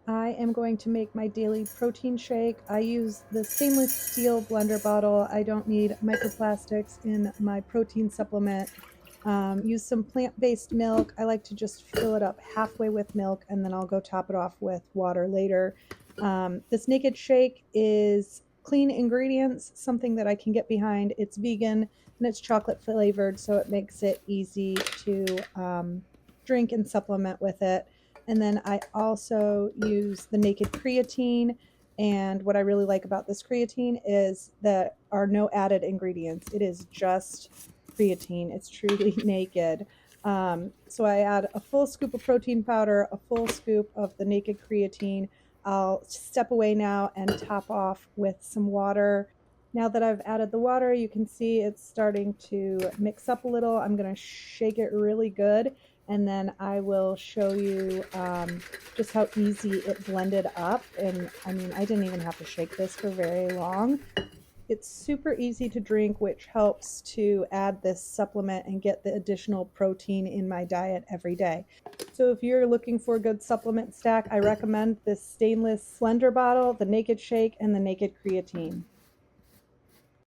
I am going to make my daily protein shake. I use the stainless steel blender bottle. I don't need microplastics in my protein supplement. Use some plant-based milk. I like to just fill it up halfway with milk and then I'll go top it off with water later. This naked shake is clean ingredients, something that I can get behind. It's vegan and it's chocolate flavored, so it makes it easy to drink and supplement with it. And then I also use the naked creatine. And what I really like about this creatine is that are no added ingredients. It is just creatine. It's truly naked. So I add a full scoop of protein powder, a full scoop of the naked creatine. I'll step away now and top off with some water. Now that I've added the water, you can see it's starting to mix up a little. I'm going to shake it really good, and then I will show you just how easy it blended up. And I mean, I didn't even have to shake this for very long. It's super easy to drink, which helps to add this supplement and get the additional protein in my diet every day. So if you're looking for a good supplement stack, I recommend this stainless blender bottle, the Naked Shake, and the Naked Creatine.